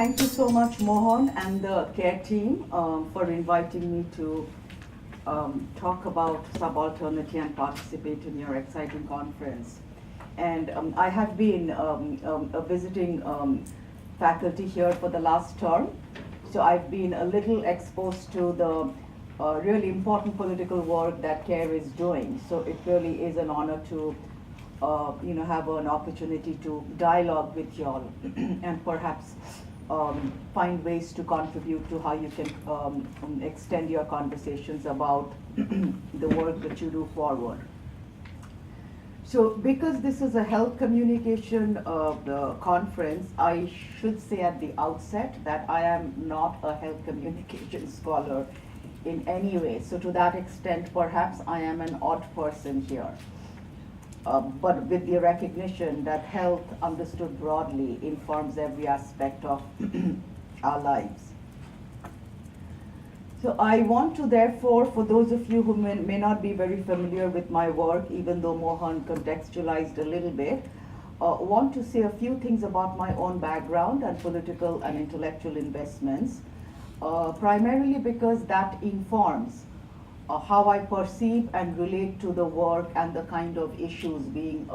thank you so much, Mohan and the CARE team for inviting me to talk about subalternity and participate in your exciting conference. And I have been a visiting faculty here for the last term, so I've been a little exposed to the really important political work that CARE is doing. So it really is an honor to have an opportunity to dialogue with you all and perhaps find ways to contribute to how you can extend your conversations about the work that you do forward. So because this is a health communication conference, I should say at the outset that I am not a health communication scholar in any way. So to that extent, perhaps I am an odd person here. But with the recognition that health, understood broadly, informs every aspect of our lives. So I want to therefore, for those of you who may not be very familiar with my work, even though Mohan contextualized a little bit, want to say a few things about my own background and political and intellectual investments, primarily because that informs how I perceive and relate to the work and the kind of issues being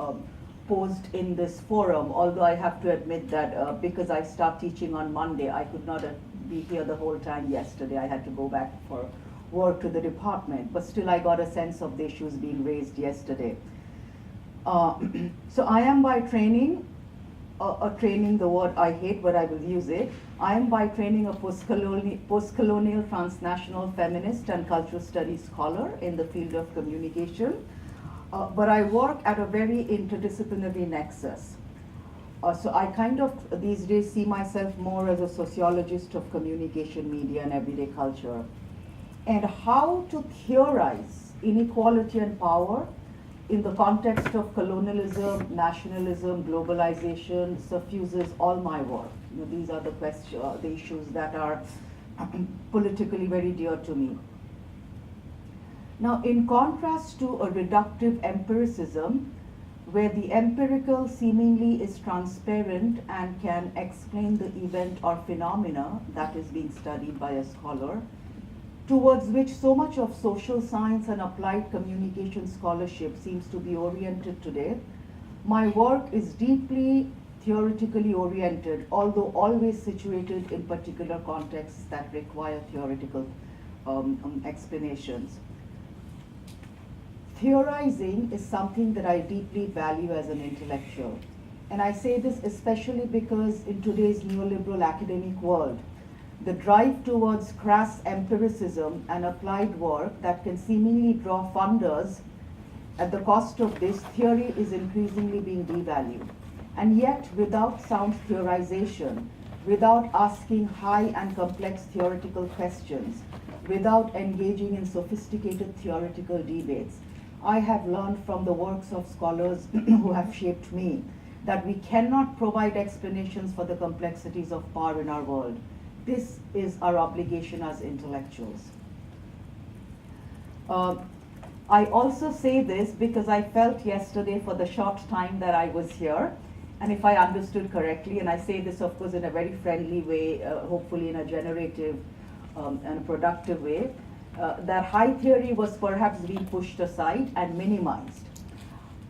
posed in this forum, although I have to admit that because I start teaching on Monday, I could not be here the whole time yesterday. I had to go back for work to the department, but still I got a sense of the issues being raised yesterday. So I am by training, the word I hate, but I will use it. I am by training a post-colonial transnational feminist and cultural studies scholar in the field of communication, but I work at a very interdisciplinary nexus. So I kind of these days see myself more as a sociologist of communication, media, and everyday culture. And how to theorize inequality and power in the context of colonialism, nationalism, globalization suffuses all my work. These are the issues that are politically very dear to me. Now, in contrast to a reductive empiricism, where the empirical seemingly is transparent and can explain the event or phenomena that is being studied by a scholar, towards which so much of social science and applied communication scholarship seems to be oriented today, my work is deeply theoretically oriented, although always situated in particular contexts that require theoretical explanations. Theorizing is something that I deeply value as an intellectual. And I say this especially because in today's neoliberal academic world, the drive towards crass empiricism and applied work that can seemingly draw funders at the cost of this theory is increasingly being devalued. And yet, without sound theorization, without asking high and complex theoretical questions, without engaging in sophisticated theoretical debates, I have learned from the works of scholars who have shaped me that we cannot provide explanations for the complexities of power in our world. This is our obligation as intellectuals. I also say this because I felt yesterday for the short time that I was here, and if I understood correctly, and I say this of course in a very friendly way, hopefully in a generative and productive way, that high theory was perhaps being pushed aside and minimized.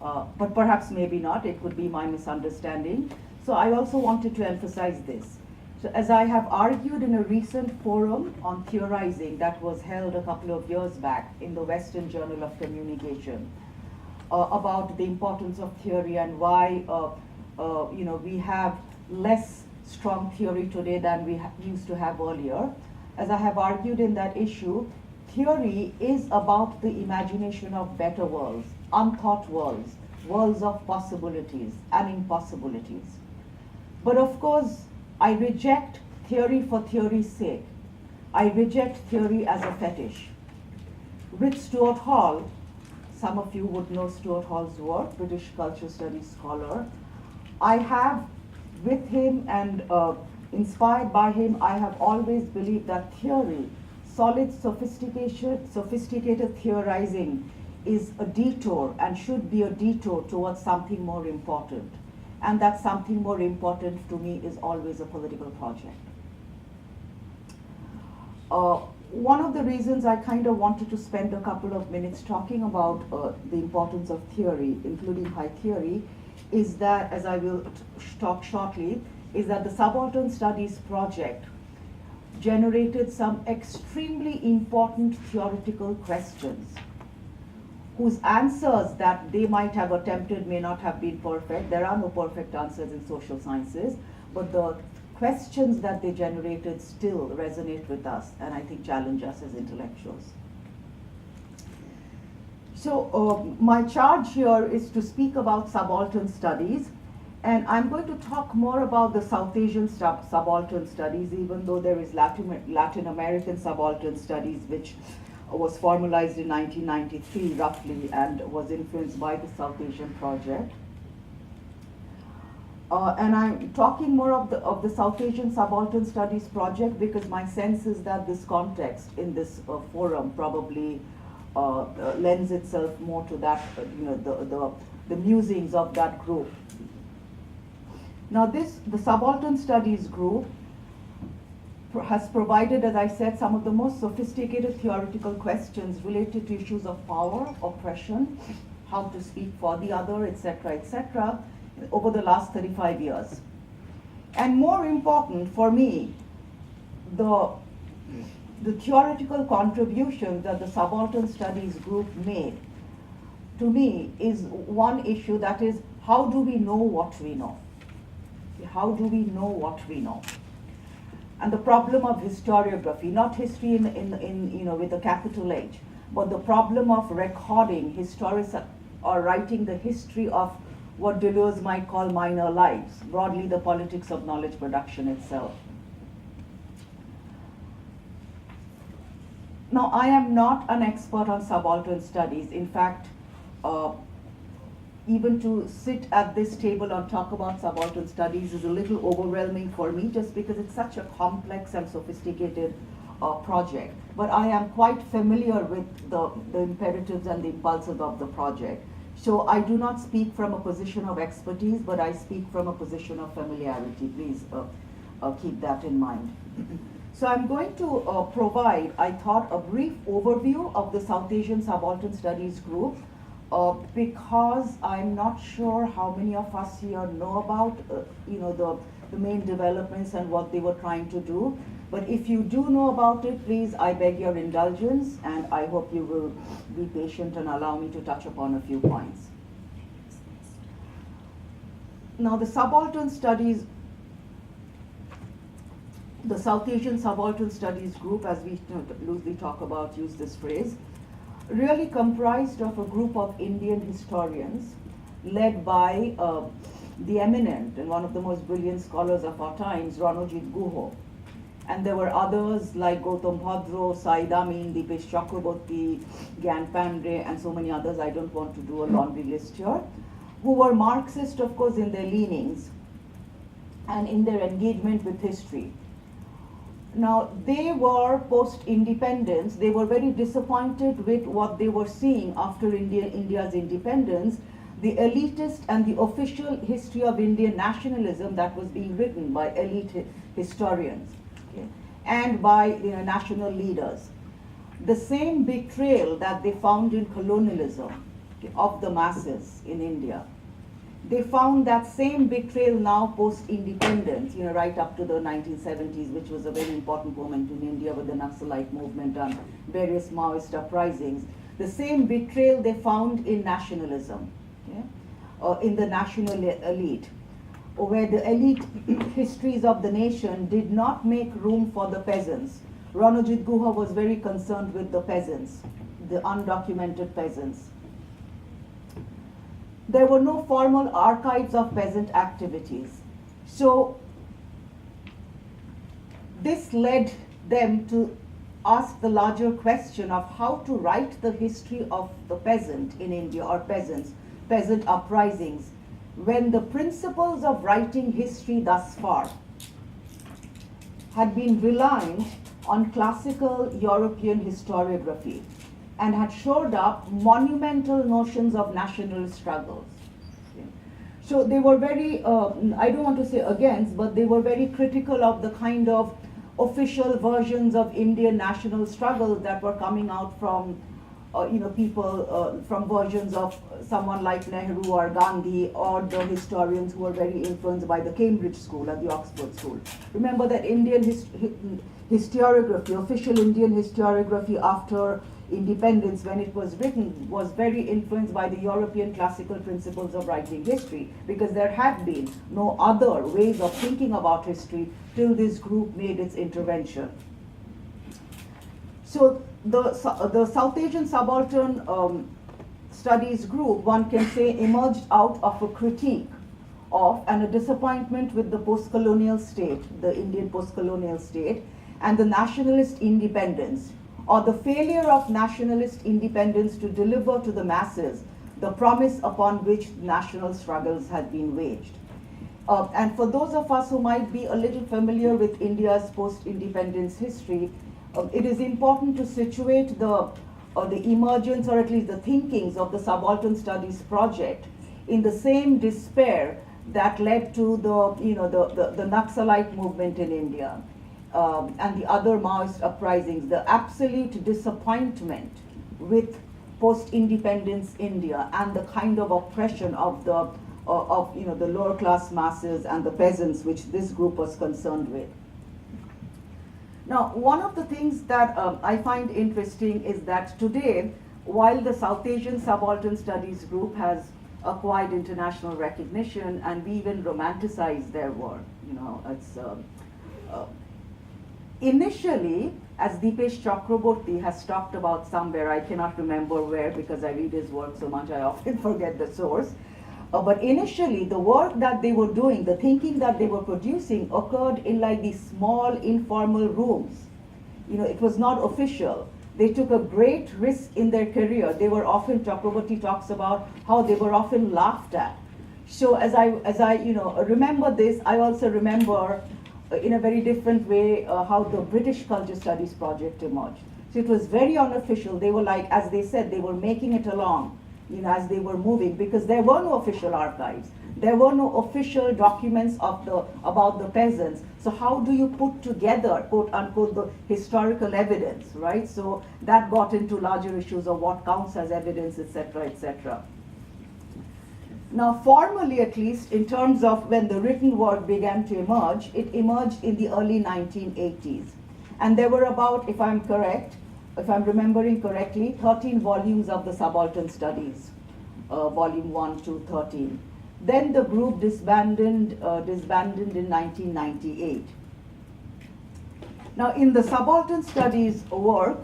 But perhaps maybe not, it could be my misunderstanding. So I also wanted to emphasize this. So as I have argued in a recent forum on theorizing that was held a couple of years back in the Western Journal of Communication, about the importance of theory and why we have less strong theory today than we used to have earlier. As I have argued in that issue, theory is about the imagination of better worlds, unthought worlds, worlds of possibilities and impossibilities. But of course, I reject theory for theory's sake. I reject theory as a fetish. With Stuart Hall, some of you would know Stuart Hall's work, British cultural studies scholar. I have, with him and inspired by him, I have always believed that theory, solid sophisticated theorizing, is a detour and should be a detour towards something more important. and that something more important to me is always a political project. One of the reasons I kind of wanted to spend a couple of minutes talking about the importance of theory, including high theory, is that, as I will talk shortly, is that the Subaltern Studies project generated some extremely important theoretical questions whose answers that they might have attempted may not have been perfect. There are no perfect answers in social sciences, but the questions that they generated still resonate with us and I think challenge us as intellectuals. So my charge here is to speak about subaltern studies, and I'm going to talk more about the South Asian subaltern studies, even though there is Latin American subaltern studies, which was formalized in 1993 roughly and was influenced by the South Asian project. And I'm talking more of the South Asian Subaltern Studies project because my sense is that this context in this forum probably lends itself more to that, the musings of that group. Now the Subaltern Studies group has provided, as I said, some of the most sophisticated theoretical questions related to issues of power, oppression, how to speak for the other, etc., over the last 35 years. And more important for me, the theoretical contribution that the Subaltern Studies group made to me is one issue, that is, how do we know what we know? How do we know what we know? And the problem of historiography, not history in with a capital H, but the problem of recording or writing the history of what Deleuze might call minor lives, broadly the politics of knowledge production itself. Now, I am not an expert on subaltern studies. In fact, even to sit at this table and talk about subaltern studies is a little overwhelming for me, just because it's such a complex and sophisticated project. But I am quite familiar with the imperatives and the impulses of the project. So I do not speak from a position of expertise, but I speak from a position of familiarity. Please keep that in mind. So I'm going to provide, I thought, a brief overview of the South Asian Subaltern Studies group, because I'm not sure how many of us here know about the main developments and what they were trying to do. But if you do know about it, please, I beg your indulgence, and I hope you will be patient and allow me to touch upon a few points. Now, the Subaltern Studies, the South Asian Subaltern Studies group, as we loosely talk about, use this phrase, really comprised of a group of Indian historians led by the eminent and one of the most brilliant scholars of our times, Ranojit Guha. And there were others like Gautam Bhadro, Said Amin, Dipesh Chakraborty, Gyan Pandey, and so many others. I don't want to do a laundry list here, who were Marxist, of course, in their leanings and in their engagement with history. Now, they were post-independence. They were very disappointed with what they were seeing after India's independence, the elitist and the official history of Indian nationalism that was being written by elite historians, okay, and by national leaders. The same betrayal that they found in colonialism, okay, of the masses in India, they found that same betrayal now post-independence, right up to the 1970s, which was a very important moment in India with the Naxalite movement and various Maoist uprisings. The same betrayal they found in nationalism, okay, in the national elite, where the elite histories of the nation did not make room for the peasants. Ranojit Guha was very concerned with the peasants, the undocumented peasants. There were no formal archives of peasant activities. So this led them to ask the larger question of how to write the history of the peasant in India, or peasants, peasant uprisings, when the principles of writing history thus far had been reliant on classical European historiography and had shored up monumental notions of national struggles. Okay. So they were very, I don't want to say against, but they were very critical of the kind of official versions of Indian national struggle that were coming out from, people from versions of someone like Nehru or Gandhi, or the historians who were very influenced by the Cambridge School and the Oxford School. Remember that Indian historiography, official Indian historiography after independence, when it was written, was very influenced by the European classical principles of writing history, because there had been no other ways of thinking about history till this group made its intervention. So the South Asian Subaltern Studies group, one can say, emerged out of a critique of and a disappointment with the post-colonial state, the Indian post-colonial state, and the nationalist independence, or the failure of nationalist independence to deliver to the masses the promise upon which national struggles had been waged. And for those of us who might be a little familiar with India's post-independence history, it is important to situate the emergence, or at least the thinkings, of the Subaltern Studies project in the same despair that led to the Naxalite movement in India. And the other Maoist uprisings, the absolute disappointment with post-independence India and the kind of oppression of the lower class masses and the peasants, which this group was concerned with. Now, one of the things that I find interesting is that today, while the South Asian Subaltern Studies group has acquired international recognition, and we even romanticize their work, it's initially, as Dipesh Chakraborty has talked about somewhere, I cannot remember where because I read his work so much I often forget the source, but initially the work that they were doing, the thinking that they were producing, occurred in like these small informal rooms. It was not official. They took a great risk in their career. They were often, Chakraborty talks about how they were often laughed at. So as I remember this, I also remember in a very different way how the British Culture Studies project emerged. So it was very unofficial. They were like, as they said, they were making it along, as they were moving, because there were no official archives. There were no official documents about the peasants. So how do you put together, quote unquote, the historical evidence, right? So that got into larger issues of what counts as evidence, etc., etc. Now, formally, at least, in terms of when the written word began to emerge, it emerged in the early 1980s. And there were about, if I'm remembering correctly, 13 volumes of the Subaltern Studies, volume 1 to 13. Then the group disbanded in 1998. Now, in the Subaltern Studies work,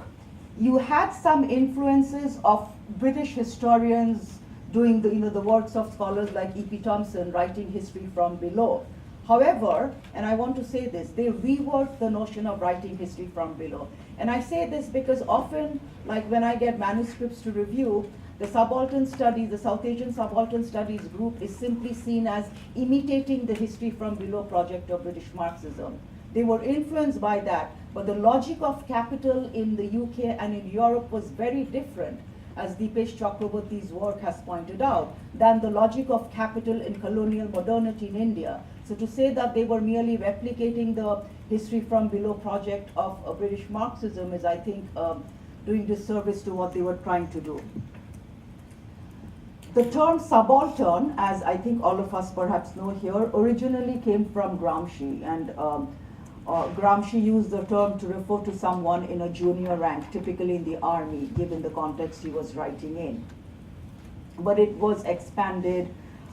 you had some influences of British historians doing the works of scholars like E.P. Thompson, writing history from below. However, and I want to say this, they reworked the notion of writing history from below. And I say this because often, like when I get manuscripts to review, the Subaltern Studies, the South Asian Subaltern Studies group is simply seen as imitating the history from below project of British Marxism. They were influenced by that, but the logic of capital in the UK and in Europe was very different, as Dipesh Chakraborty's work has pointed out, than the logic of capital in colonial modernity in India. So to say that they were merely replicating the history from below project of British Marxism is, I think, doing disservice to what they were trying to do. The term subaltern, as I think all of us perhaps know here, originally came from Gramsci, and Gramsci used the term to refer to someone in a junior rank, typically in the army, given the context he was writing in. But it was expanded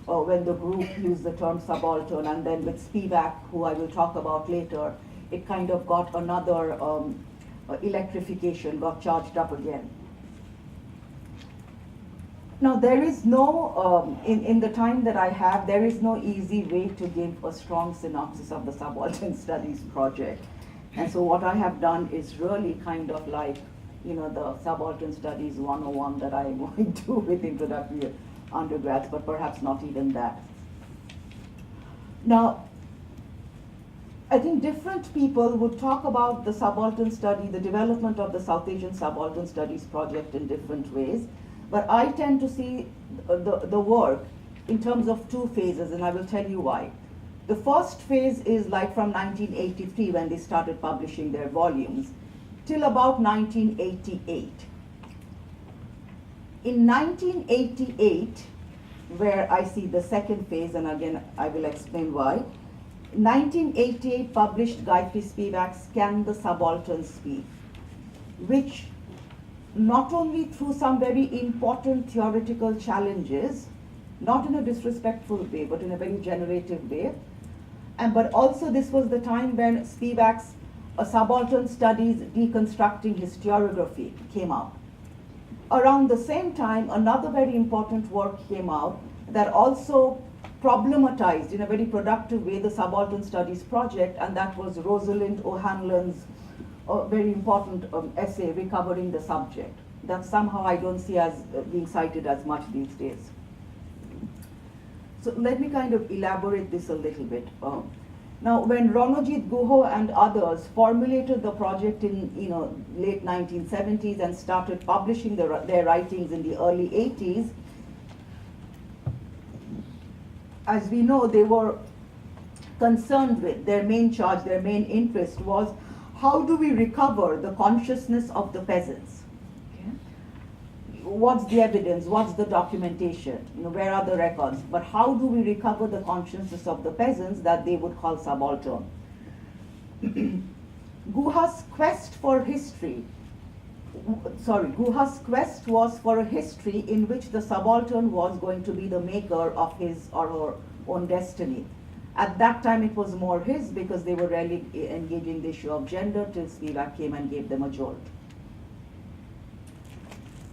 when the group used the term subaltern, and then with Spivak, who I will talk about later, it kind of got another electrification, got charged up again. Now, there is no, in the time that I have, there is no easy way to give a strong synopsis of the Subaltern Studies project. And so what I have done is really kind of like, the Subaltern Studies 101 that I going to with introductory undergrads, but perhaps not even that. Now, I think different people would talk about the Subaltern Study, the development of the South Asian Subaltern Studies project in different ways. But I tend to see the work in terms of two phases, and I will tell you why. The first phase is like from 1983 when they started publishing their volumes till about 1988. In 1988, where I see the second phase, and again I will explain why, 1988 published Gayatri Spivak's Can the Subaltern Speak, which not only through some very important theoretical challenges, not in a disrespectful way, but in a very generative way, but also this was the time when Spivak's Subaltern Studies Deconstructing Historiography came out. Around the same time, another very important work came out that also problematized in a very productive way the Subaltern Studies project, and that was Rosalind O'Hanlon's very important essay, Recovering the Subject, that somehow I don't see as being cited as much these days. So let me kind of elaborate this a little bit. Now, when Ranajit Guha and others formulated the project in late 1970s and started publishing their writings in the early 80s, as we know, they were concerned with their main charge, their main interest was how do we recover the consciousness of the peasants? Okay. What's the evidence? What's the documentation? Where are the records? But how do we recover the consciousness of the peasants that they would call subaltern? Guha's quest was for a history in which the subaltern was going to be the maker of his or her own destiny. At that time it was more his, because they were rarely engaging the issue of gender till Spivak came and gave them a jolt.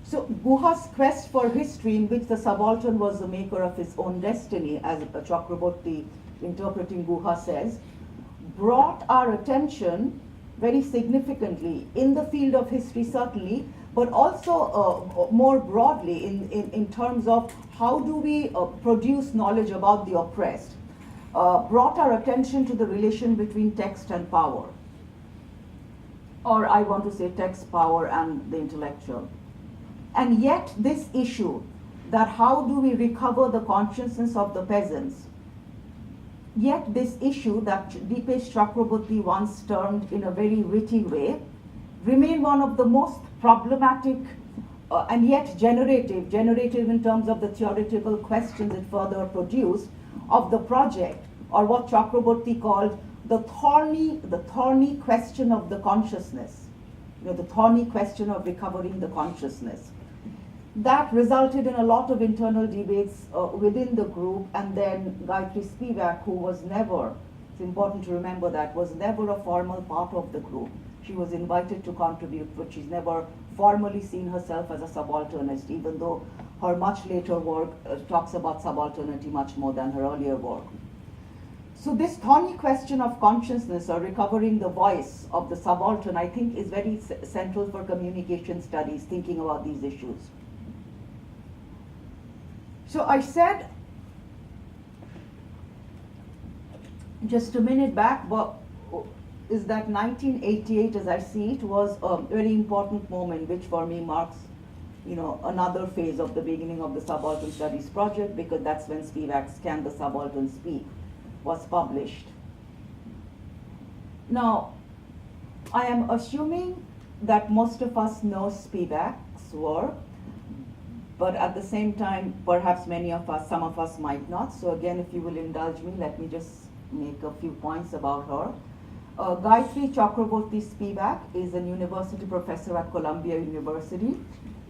So Guha's quest for history in which the subaltern was the maker of his own destiny, as Chakraborty interpreting Guha says, brought our attention very significantly in the field of history certainly, but also more broadly in terms of how do we produce knowledge about the oppressed, brought our attention to the relation between text and power, or I want to say text, power, and the intellectual. And yet this issue, that how do we recover the consciousness of the peasants, yet this issue that Dipesh Chakraborty once termed in a very witty way, remain one of the most problematic and yet generative in terms of the theoretical questions it further produced of the project, or what Chakraborty called the thorny question of the consciousness, the thorny question of recovering the consciousness. That resulted in a lot of internal debates within the group, and then Gayatri Spivak, who was never, it's important to remember that, was never a formal part of the group. She was invited to contribute, but she's never formally seen herself as a subalternist, even though her much later work talks about subalternity much more than her earlier work. So this thorny question of consciousness, or recovering the voice of the subaltern, I think is very central for communication studies, thinking about these issues. So I said just a minute back, is that 1988, as I see it, was a very important moment, which for me marks, another phase of the beginning of the Subaltern Studies project, because that's when Spivak's Can the Subaltern Speak was published. Now, I am assuming that most of us know Spivak's work, but at the same time, perhaps some of us might not. So again, if you will indulge me, let me just make a few points about her. Gayatri Chakraborty Spivak is a university professor at Columbia University.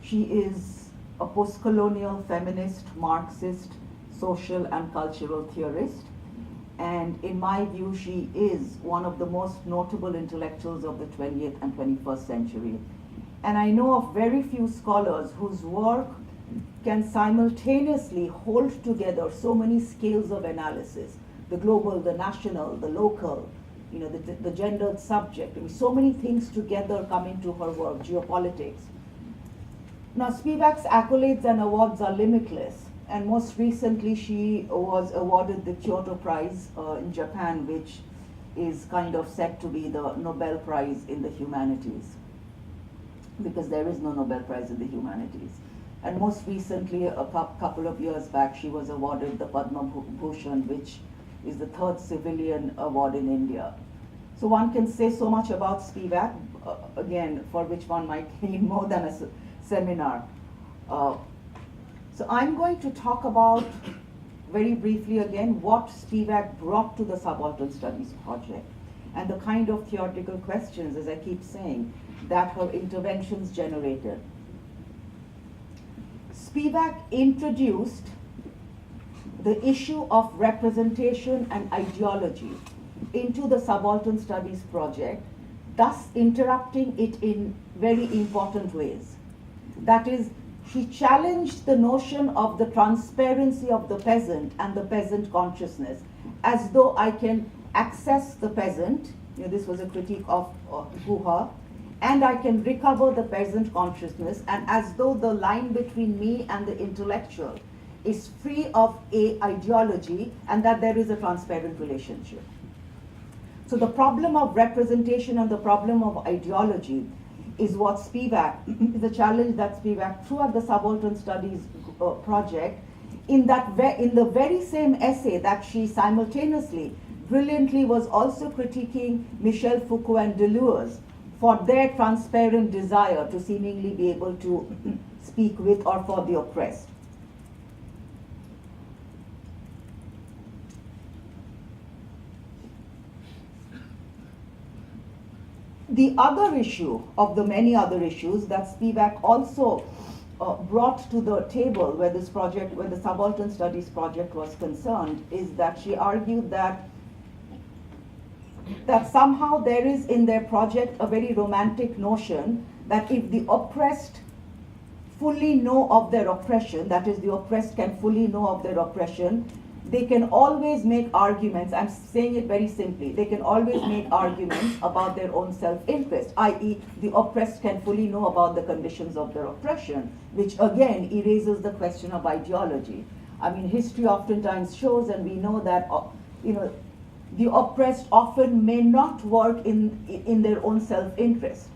She is a post-colonial feminist, Marxist, social and cultural theorist. And in my view, she is one of the most notable intellectuals of the 20th and 21st century. And I know of very few scholars whose work can simultaneously hold together so many scales of analysis, the global, the national, the local, the gendered subject. So many things together come into her work, geopolitics. Now, Spivak's accolades and awards are limitless, and most recently she was awarded the Kyoto Prize in Japan, which is kind of said to be the Nobel Prize in the humanities, because there is no Nobel Prize in the humanities. And most recently, a couple of years back, she was awarded the Padma Bhushan, which is the third civilian award in India. So one can say so much about Spivak, again, for which one might need more than a seminar. So I'm going to talk about, very briefly again, what Spivak brought to the Subaltern Studies project and the kind of theoretical questions, as I keep saying, that her interventions generated. Spivak introduced the issue of representation and ideology into the Subaltern Studies project, thus interrupting it in very important ways. That is, she challenged the notion of the transparency of the peasant and the peasant consciousness, as though I can access the peasant, this was a critique of Guha, and I can recover the peasant consciousness, and as though the line between me and the intellectual is free of ideology, and that there is a transparent relationship. So the problem of representation and the problem of ideology is what Spivak, is a challenge that Spivak threw at the Subaltern Studies project, in the very same essay that she simultaneously brilliantly was also critiquing Michel Foucault and Deleuze for their transparent desire to seemingly be able to speak with or for the oppressed. The other issue of the many other issues that Spivak also brought to the table where this project, where the Subaltern Studies project was concerned, is that she argued that somehow there is in their project a very romantic notion that if the oppressed fully know of their oppression, that is, the oppressed can fully know of their oppression, they can always make arguments, I'm saying it very simply, they can always make arguments about their own self-interest, i.e. the oppressed can fully know about the conditions of their oppression, which again erases the question of ideology. I mean, history oftentimes shows, and we know that, the oppressed often may not work in their own self-interest.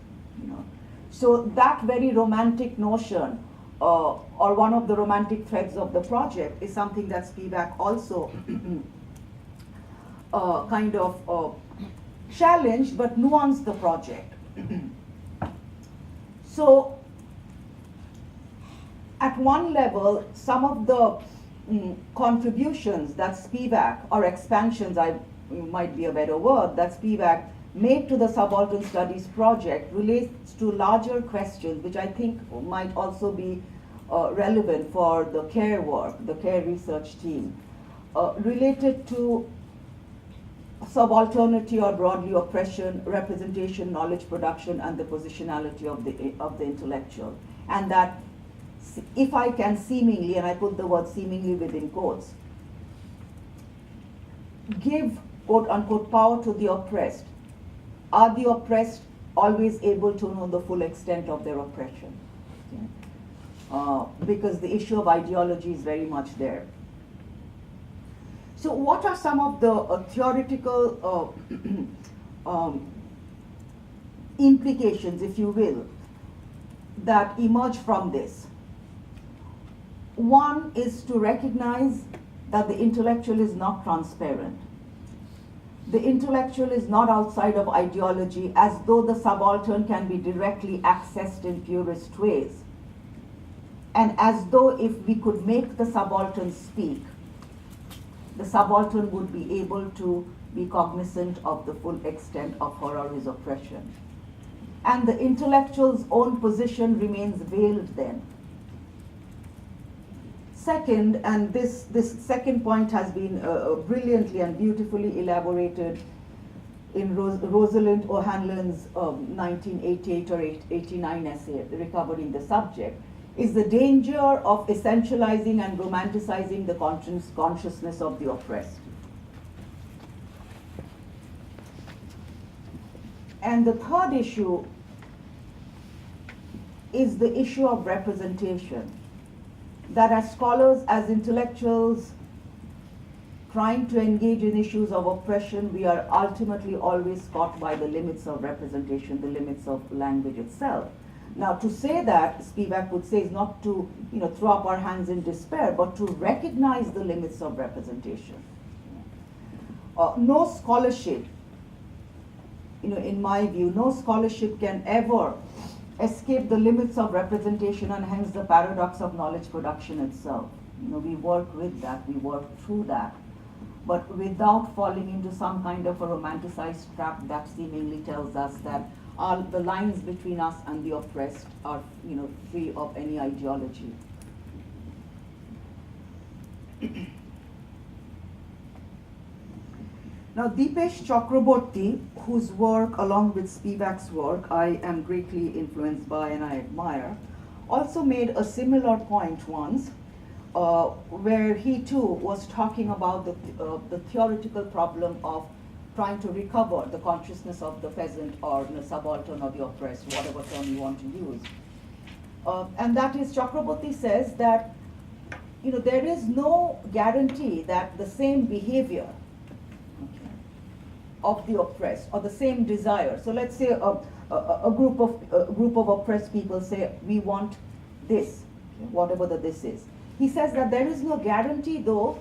So that very romantic notion, or one of the romantic threads of the project, is something that Spivak also kind of challenged but nuanced the project. So at one level, some of the contributions that Spivak, or expansions, might be a better word, that Spivak made to the Subaltern Studies project relates to larger questions, which I think might also be relevant for the CARE work, the CARE research team, related to subalternity, or broadly oppression, representation, knowledge production, and the positionality of the intellectual. And that if I can seemingly, and I put the word seemingly within quotes, give quote unquote power to the oppressed, are the oppressed always able to know the full extent of their oppression? Because the issue of ideology is very much there. So what are some of the theoretical implications, if you will, that emerge from this? One is to recognize that the intellectual is not transparent. The intellectual is not outside of ideology, as though the subaltern can be directly accessed in purest ways. And as though if we could make the subaltern speak, the subaltern would be able to be cognizant of the full extent of her or his oppression. And the intellectual's own position remains veiled then. Second, and this second point has been brilliantly and beautifully elaborated in Rosalind O'Hanlon's 1988 or 89 essay, Recovering the Subject, is the danger of essentializing and romanticizing the consciousness of the oppressed. And the third issue is the issue of representation. That as scholars, as intellectuals, trying to engage in issues of oppression, we are ultimately always caught by the limits of representation, the limits of language itself. Now, to say that, Spivak would say, is not to throw up our hands in despair, but to recognize the limits of representation. No scholarship, in my view, no scholarship can ever escape the limits of representation and hence the paradox of knowledge production itself. We work with that, we work through that, but without falling into some kind of a romanticized trap that seemingly tells us that the lines between us and the oppressed are free of any ideology. Now, Deepesh Chakraborty, whose work, along with Spivak's work, I am greatly influenced by and I admire, also made a similar point once, where he too was talking about the theoretical problem of trying to recover the consciousness of the peasant or subaltern or the oppressed, whatever term you want to use. And that is, Chakraborty says that there is no guarantee that the same behavior of the oppressed or the same desire. So let's say a group of oppressed people say, we want this, whatever this is. He says that there is no guarantee, though,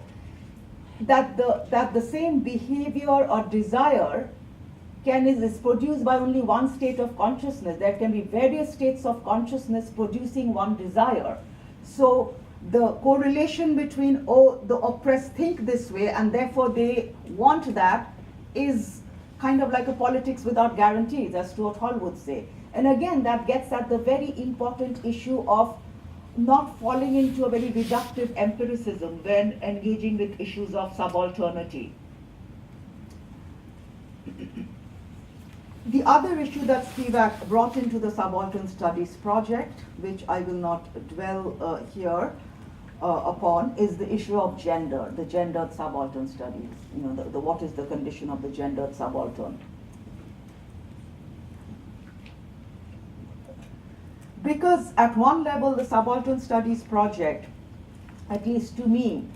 that the same behavior or desire is produced by only one state of consciousness. There can be various states of consciousness producing one desire. So the correlation between, the oppressed think this way and therefore they want that, is kind of like a politics without guarantees, as Stuart Hall would say. And again, that gets at the very important issue of not falling into a very reductive empiricism when engaging with issues of subalternity. The other issue that Spivak brought into the Subaltern Studies project, which I will not dwell here upon, is the issue of gender, the gendered subaltern studies. What is the condition of the gendered subaltern? Because at one level, the Subaltern Studies project, at least to me,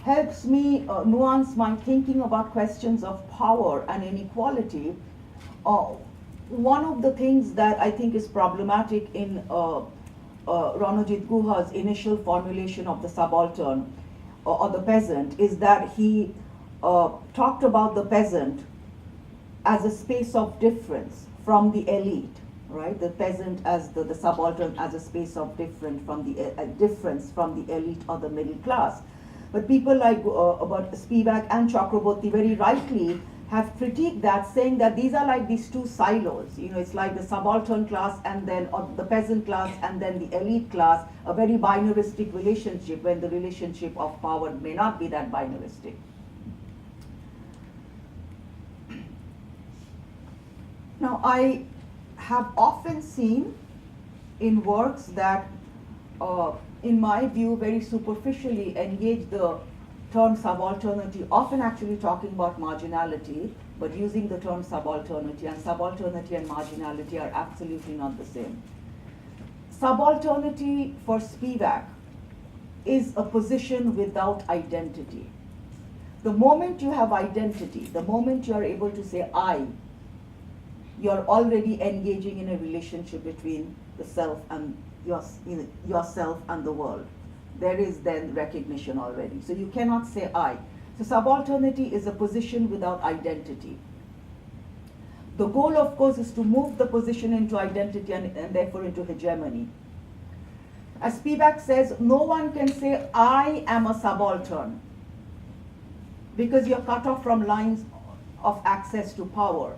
helps me nuance my thinking about questions of power and inequality. One of the things that I think is problematic in Ranajit Guha's initial formulation of the subaltern or the peasant is that he talked about the peasant as a space of difference from the elite, right? The peasant as the subaltern as a space of difference from the elite or the middle class. But people like about Spivak and Chakraborty very rightly have critiqued that, saying that these are like these two silos. It's like the subaltern class and then, or the peasant class and then the elite class, a very binaristic relationship, when the relationship of power may not be that binaristic. Now, I have often seen in works that, in my view, very superficially engage the term subalternity, often actually talking about marginality, but using the term subalternity, and subalternity and marginality are absolutely not the same. Subalternity for Spivak is a position without identity. The moment you have identity, the moment you are able to say I, you're already engaging in a relationship between the self and yourself and the world. There is then recognition already. So you cannot say I. So subalternity is a position without identity. The goal, of course, is to move the position into identity and therefore into hegemony. As Spivak says, no one can say I am a subaltern because you're cut off from lines of access to power.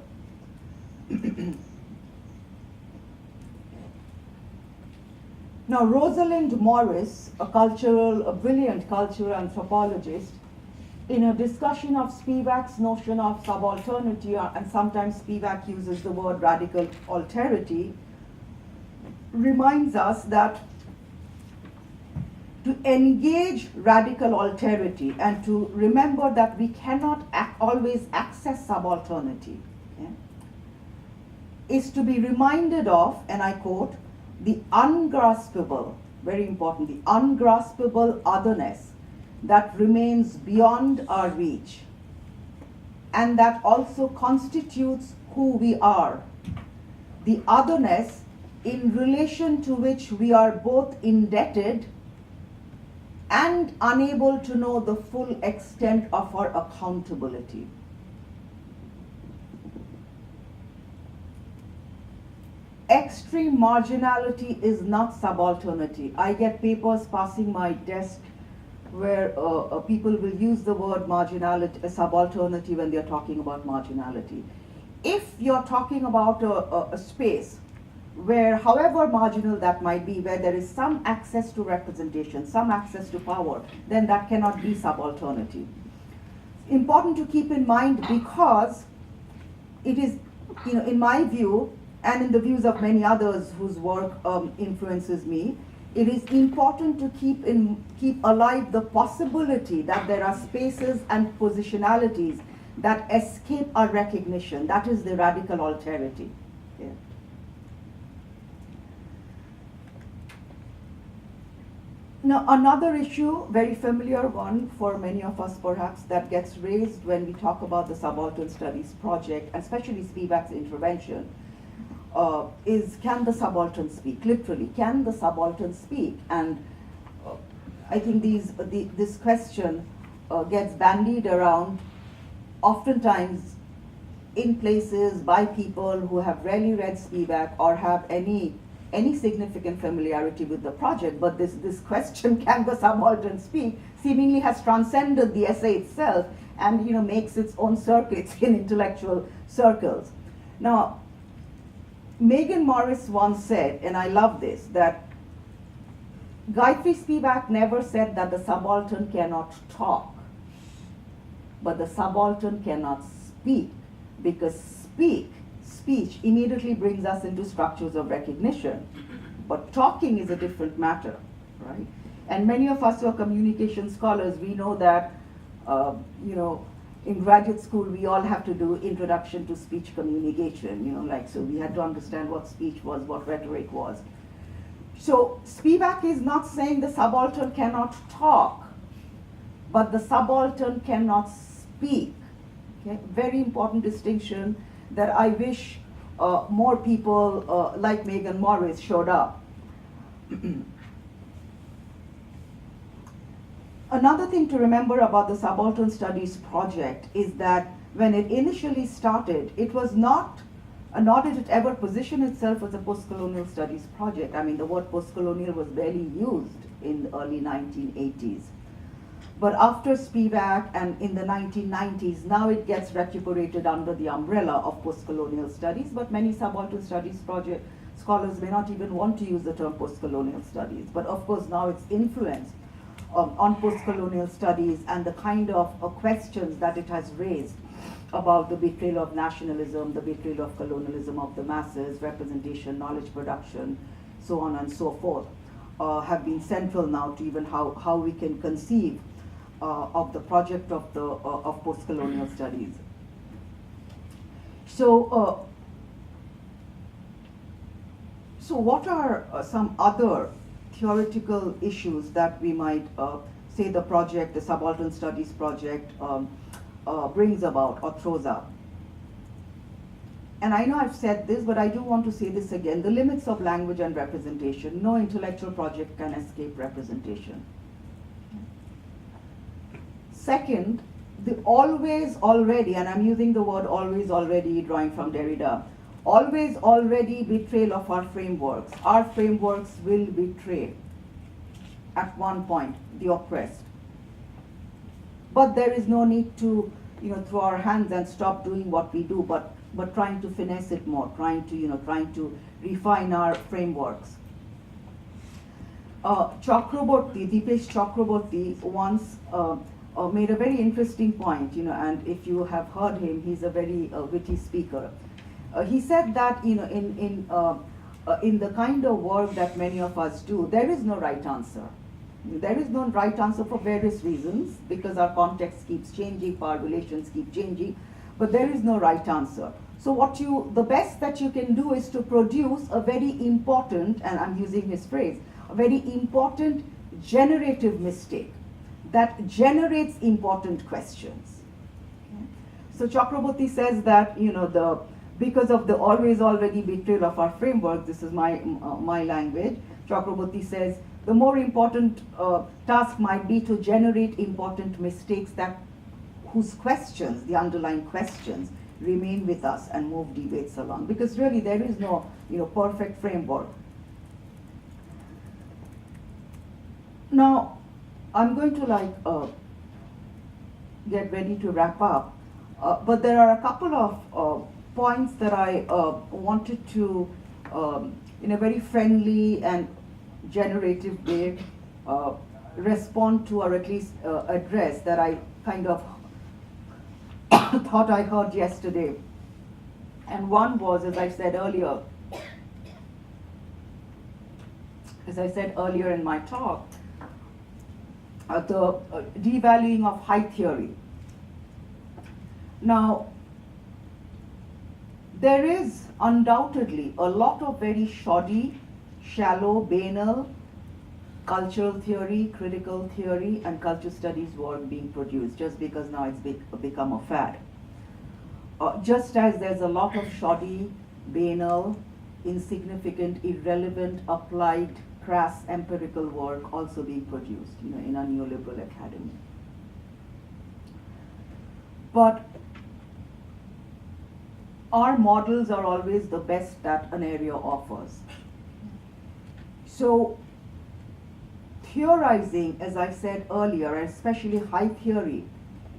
Now, Rosalind Morris, a brilliant cultural anthropologist, in a discussion of Spivak's notion of subalternity, and sometimes Spivak uses the word radical alterity, reminds us that to engage radical alterity and to remember that we cannot always access subalternity, is to be reminded of, and I quote, the ungraspable, very important, the ungraspable otherness that remains beyond our reach and that also constitutes who we are. The otherness in relation to which we are both indebted and unable to know the full extent of our accountability. Extreme marginality is not subalternity. I get papers passing my desk where people will use the word marginality, subalternity when they're talking about marginality. If you're talking about a space where, however marginal that might be, where there is some access to representation, some access to power, then that cannot be subalternity. Important to keep in mind, because it is, in my view, and in the views of many others whose work influences me, it is important to keep alive the possibility that there are spaces and positionalities that escape our recognition. That is the radical alterity. Yeah. Now, another issue, very familiar one for many of us perhaps, that gets raised when we talk about the Subaltern Studies project, especially Spivak's intervention, is, can the subaltern speak? Literally, can the subaltern speak? And I think this question gets bandied around oftentimes in places by people who have rarely read Spivak or have any significant familiarity with the project. But this question, can the subaltern speak, seemingly has transcended the essay itself and makes its own circuits in intellectual circles. Now, Megan Morris once said, and I love this, that Gayatri Spivak never said that the subaltern cannot talk, but the subaltern cannot speak, because speech immediately brings us into structures of recognition, but talking is a different matter, right? And many of us who are communication scholars, we know that, in graduate school, we all have to do introduction to speech communication, so we had to understand what speech was, what rhetoric was. So Spivak is not saying the subaltern cannot talk, but the subaltern cannot speak. Okay? Very important distinction that I wish more people like Megan Morris showed up. Another thing to remember about the Subaltern Studies project is that when it initially started, it was not, nor did it ever position itself as a post-colonial studies project. I mean, the word post-colonial was barely used in the early 1980s. But after Spivak and in the 1990s, now it gets recuperated under the umbrella of post-colonial studies, but many Subaltern Studies project scholars may not even want to use the term post-colonial studies. But of course, now it's influenced on post-colonial studies and the kind of questions that it has raised about the betrayal of nationalism, the betrayal of colonialism of the masses, representation, knowledge production, so on and so forth, have been central now to even how we can conceive of the project of post-colonial studies. So what are some other theoretical issues that we might say the Subaltern Studies project brings about or throws up? And I know I've said this, but I do want to say this again: the limits of language and representation. No intellectual project can escape representation. Second, the always already, and I'm using the word always already drawing from Derrida, always already betrayal of our frameworks. Our frameworks will betray at one point the oppressed. But there is no need to throw our hands and stop doing what we do, but trying to finesse it more, trying to refine our frameworks. Dipesh Chakraborty once made a very interesting point, and if you have heard him, he's a very witty speaker. He said that in the kind of work that many of us do, there is no right answer. There is no right answer for various reasons, because our context keeps changing, power relations keep changing, but there is no right answer. So the best that you can do is to produce a very important, and I'm using his phrase, a very important generative mistake that generates important questions. Okay? So Chakraborty says that because of the always already betrayal of our framework, this is my language, Chakraborty says, the more important task might be to generate important mistakes whose questions, the underlying questions, remain with us and move debates along. Because really there is no perfect framework. Now, I'm going to get ready to wrap up, but there are a couple of points that I wanted to, in a very friendly and generative way, respond to, or at least address, that I kind of thought I heard yesterday. And one was, as I said earlier in my talk, the devaluing of high theory. Now, there is undoubtedly a lot of very shoddy, shallow, banal cultural theory, critical theory, and culture studies work being produced, just because now it's become a fad. Just as there's a lot of shoddy, banal, insignificant, irrelevant, applied, crass empirical work also being produced, in a neoliberal academy. But our models are always the best that an area offers. So theorizing, as I said earlier, especially high theory,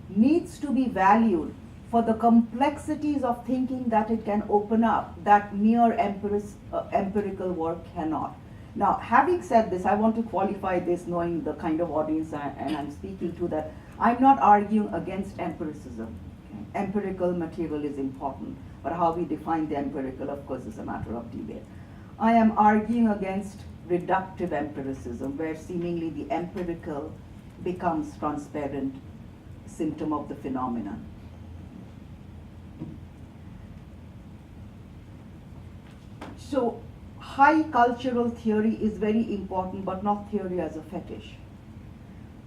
needs to be valued for the complexities of thinking that it can open up, that mere empirical work cannot. Now, having said this, I want to qualify this, knowing the kind of audience I'm speaking to, that I'm not arguing against empiricism. Okay? Empirical material is important, but how we define the empirical, of course, is a matter of debate. I am arguing against reductive empiricism, where seemingly the empirical becomes transparent symptom of the phenomenon. So high cultural theory is very important, but not theory as a fetish.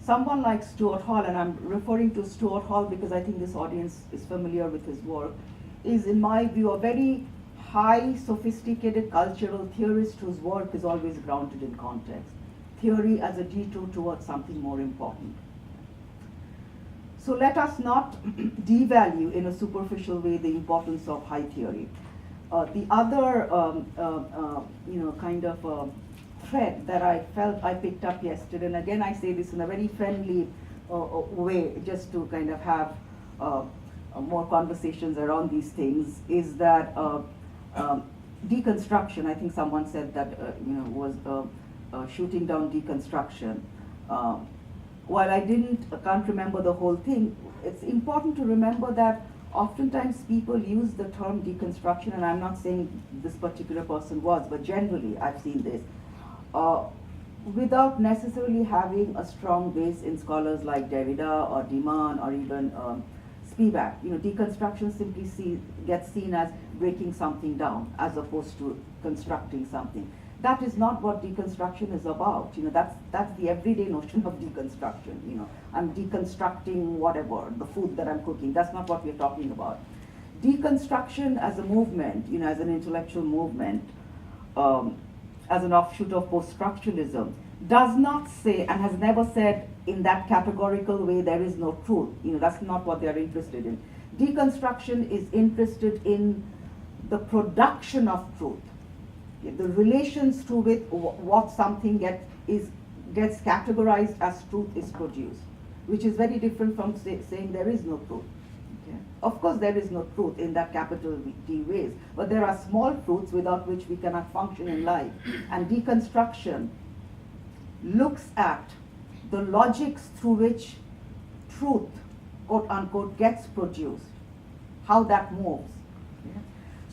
Someone like Stuart Hall, and I'm referring to Stuart Hall because I think this audience is familiar with his work, is in my view a very high, sophisticated cultural theorist whose work is always grounded in context. Theory as a detour towards something more important. So let us not devalue in a superficial way the importance of high theory. The other kind of thread that I felt I picked up yesterday, and again I say this in a very friendly way, just to kind of have more conversations around these things, is that deconstruction, I think someone said that was shooting down deconstruction. While I can't remember the whole thing, it's important to remember that oftentimes people use the term deconstruction, and I'm not saying this particular person was, but generally I've seen this, without necessarily having a strong base in scholars like Derrida or Diman or even Spivak. Deconstruction simply gets seen as breaking something down as opposed to constructing something. That is not what deconstruction is about. That's the everyday notion of deconstruction. I'm deconstructing whatever, the food that I'm cooking. That's not what we're talking about. Deconstruction as a movement, as an intellectual movement, as an offshoot of post-structuralism, does not say, and has never said in that categorical way, there is no truth. That's not what they're interested in. Deconstruction is interested in the production of truth, the relations through which what something gets categorized as truth is produced, which is very different from saying there is no truth. Okay? Of course, there is no truth in that capital T ways, but there are small truths without which we cannot function in life. And deconstruction looks at the logics through which truth, quote unquote, gets produced, how that moves.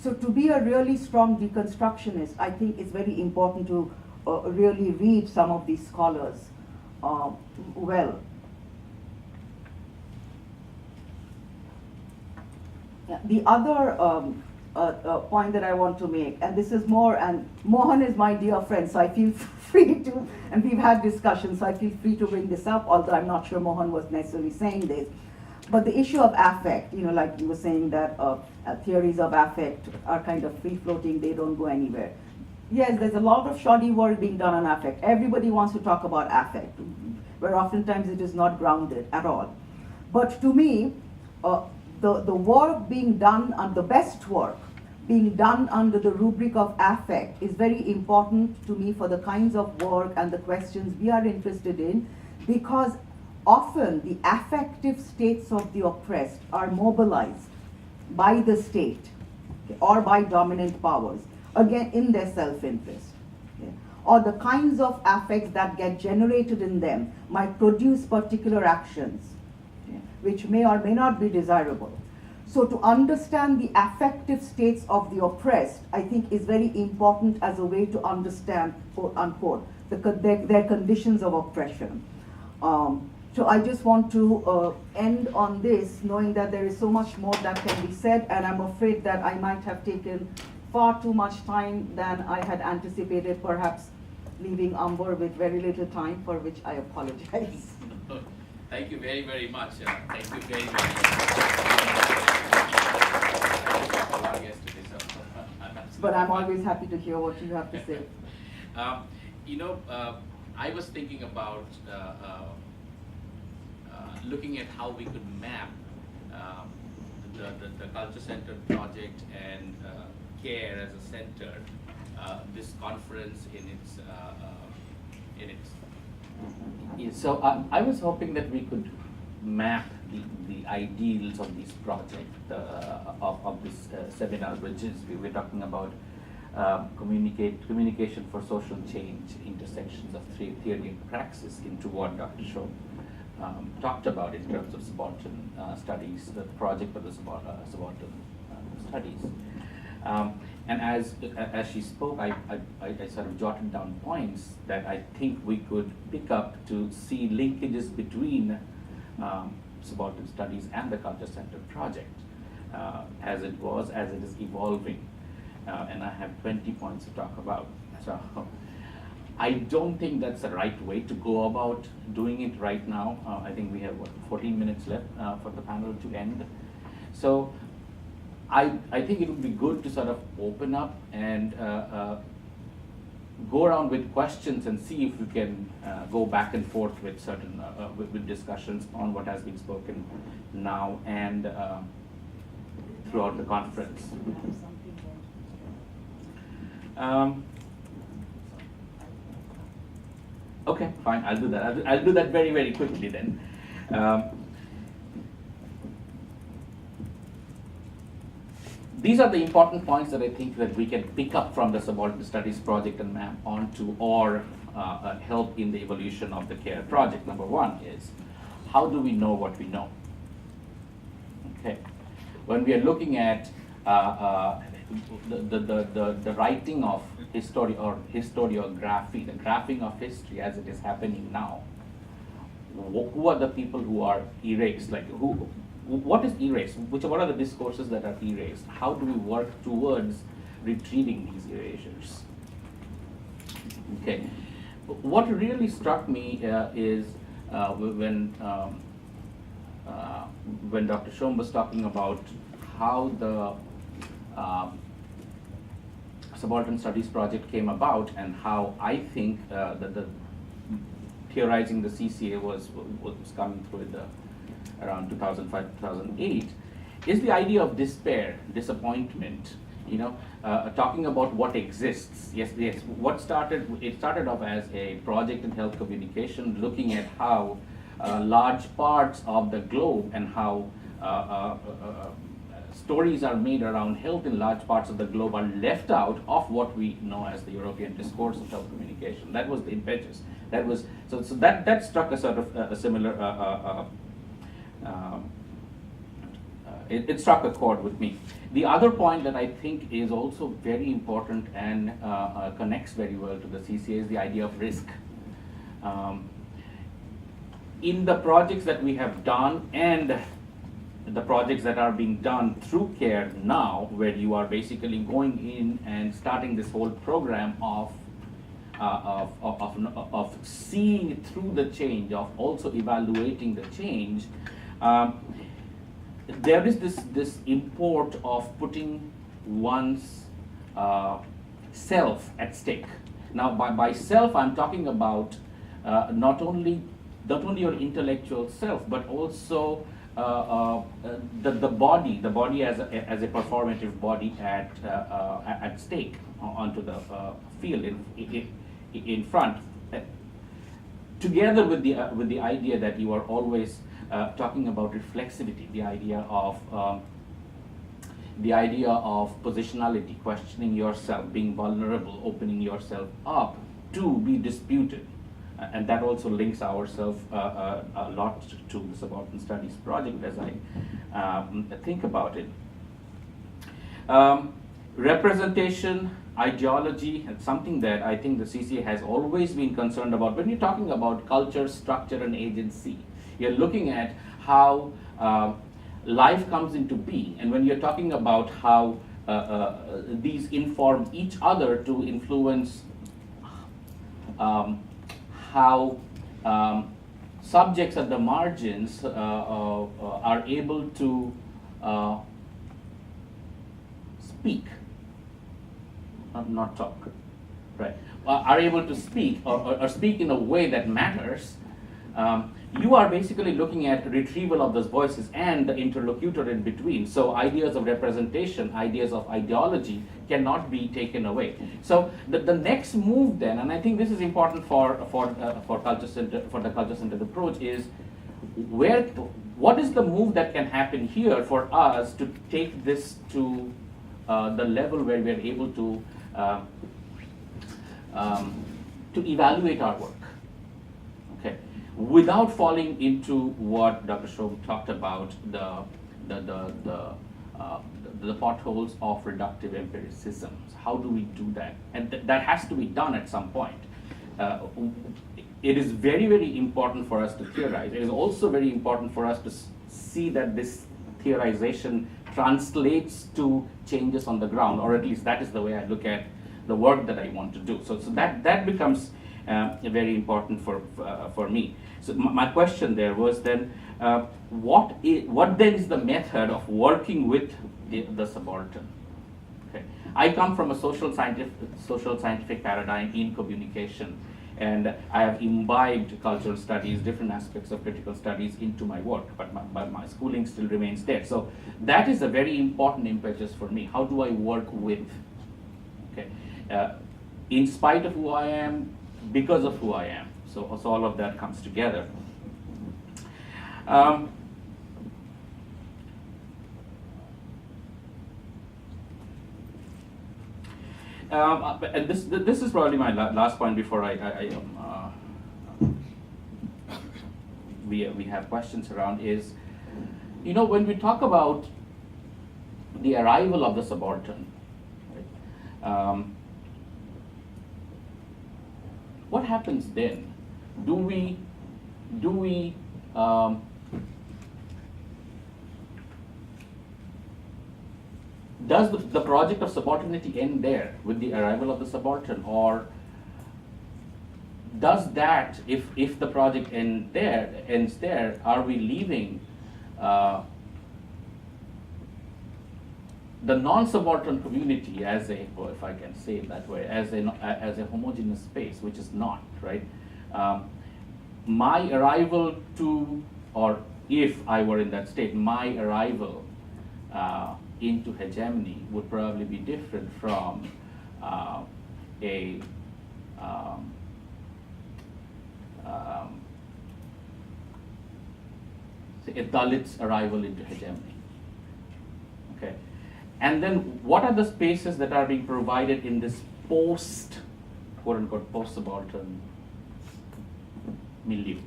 So to be a really strong deconstructionist, I think it's very important to really read some of these scholars well. Yeah, the other point that I want to make, and this is more, and Mohan is my dear friend, so I feel free to, and we've had discussions, so I feel free to bring this up, although I'm not sure Mohan was necessarily saying this. But the issue of affect, like you were saying that theories of affect are kind of free-floating, they don't go anywhere. Yes, there's a lot of shoddy work being done on affect. Everybody wants to talk about affect, where oftentimes it is not grounded at all. But to me, the work being done, the best work being done under the rubric of affect is very important to me for the kinds of work and the questions we are interested in, because often the affective states of the oppressed are mobilized by the state, okay, or by dominant powers, again in their self-interest. Okay, or the kinds of affects that get generated in them might produce particular actions, okay, which may or may not be desirable. So to understand the affective states of the oppressed, I think is very important as a way to understand, quote unquote, their conditions of oppression. So I just want to end on this, knowing that there is so much more that can be said, and I'm afraid that I might have taken far too much time than I had anticipated, perhaps leaving Amber with very little time, for which I apologize. Thank you very, very much. Thank you very much. But I'm always happy to hear what you have to say. I was thinking about looking at how we could map the Culture Center project and care as a center, this conference in its. So I was hoping that we could map the ideals of this project, of this seminar, which is we're talking about communication for social change, intersections of theory and praxis, into what Dr. Shom talked about in terms of subaltern studies, the project of the subaltern studies. And as she spoke, I sort of jotted down points that I think we could pick up to see linkages between subaltern studies and the Culture Center project, as it is evolving. And I have 20 points to talk about. So I don't think that's the right way to go about doing it right now. I think we have 14 minutes left for the panel to end. So I think it would be good to sort of open up and go around with questions and see if we can go back and forth with certain with discussions on what has been spoken now and throughout the conference. Okay, fine, I'll do that. I'll do that very, very quickly then. These are the important points that I think that we can pick up from the Subaltern Studies project and map onto or help in the evolution of the CARE project. Number one is, how do we know what we know? Okay, when we are looking at the writing of history or historiography, the graphing of history as it is happening now, who are the people who are erased? Like what is erased? What are the discourses that are erased? How do we work towards retrieving these erasures? Okay, what really struck me is when Dr. Shom was talking about how the Subaltern Studies project came about, and how I think that the theorizing the CCA was coming through in around 2005, 2008, is the idea of despair, disappointment. Talking about what exists. Yes. It started off as a project in health communication, looking at how large parts of the globe and how stories are made around health in large parts of the globe are left out of what we know as the European discourse of health communication. That was the impetus. That was so that struck a sort of a similar. It struck a chord with me. The other point that I think is also very important and connects very well to the CCA is the idea of risk. In the projects that we have done and the projects that are being done through CARE now, where you are basically going in and starting this whole program of seeing through the change, of also evaluating the change, there is this import of putting one's self at stake. Now, by self, I'm talking about not only your intellectual self, but also the body as a performative body at stake onto the field in front. Together with the idea that you are always talking about reflexivity, the idea of positionality, questioning yourself, being vulnerable, opening yourself up to be disputed, and that also links ourselves a lot to the Subaltern Studies project as I think about it. Representation, ideology, and something that I think the CCA has always been concerned about. When you're talking about culture, structure, and agency, you're looking at how life comes into being, and when you're talking about how these inform each other to influence how subjects at the margins are able to speak, not talk, right? Are able to speak or speak in a way that matters. You are basically looking at retrieval of those voices and the interlocutor in between. So ideas of representation, ideas of ideology cannot be taken away. So the next move then, and I think this is important for the culture-centered approach, is what is the move that can happen here for us to take this to the level where we are able to evaluate our work, okay, without falling into what Dr. Shom talked about, the potholes of reductive empiricisms. How do we do that? And that has to be done at some point. It is very, very important for us to theorize. It is also very important for us to see that this theorization translates to changes on the ground, or at least that is the way I look at the work that I want to do. So that becomes very important for me. So my question there was then, what then is the method of working with the subaltern? Okay. I come from a social scientific paradigm in communication, and I have imbibed cultural studies, different aspects of critical studies into my work, but my schooling still remains there. So that is a very important impetus for me. How do I work with? Okay. In spite of who I am, because of who I am. So all of that comes together. And this is probably my last point before we have questions around is, when we talk about the arrival of the subaltern, right, what happens then? Does the project of subalternity end there with the arrival of the subaltern, or does that, if the project ends there, are we leaving the non-subaltern community as a, well, if I can say it that way, as a homogeneous space, which is not, right? My arrival to, or if I were in that state, my arrival into hegemony would probably be different from a Dalit's arrival into hegemony. Okay, and then what are the spaces that are being provided in this quote-unquote, post-subaltern milieu?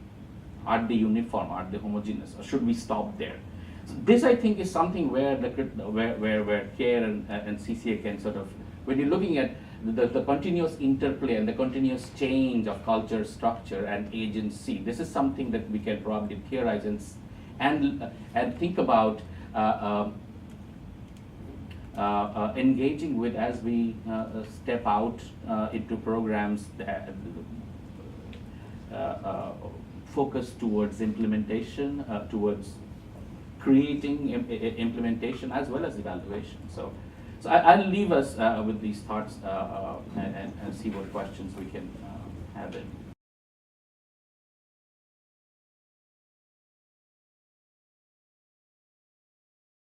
Are they uniform? Are they homogeneous? Or should we stop there? So this, I think, is something where where CARE and CCA can sort of, when you're looking at the continuous interplay and the continuous change of culture, structure, and agency, this is something that we can probably theorize and think about engaging with as we step out into programs that focus towards implementation, towards creating implementation as well as evaluation. So I'll leave us with these thoughts and see what questions we can have in.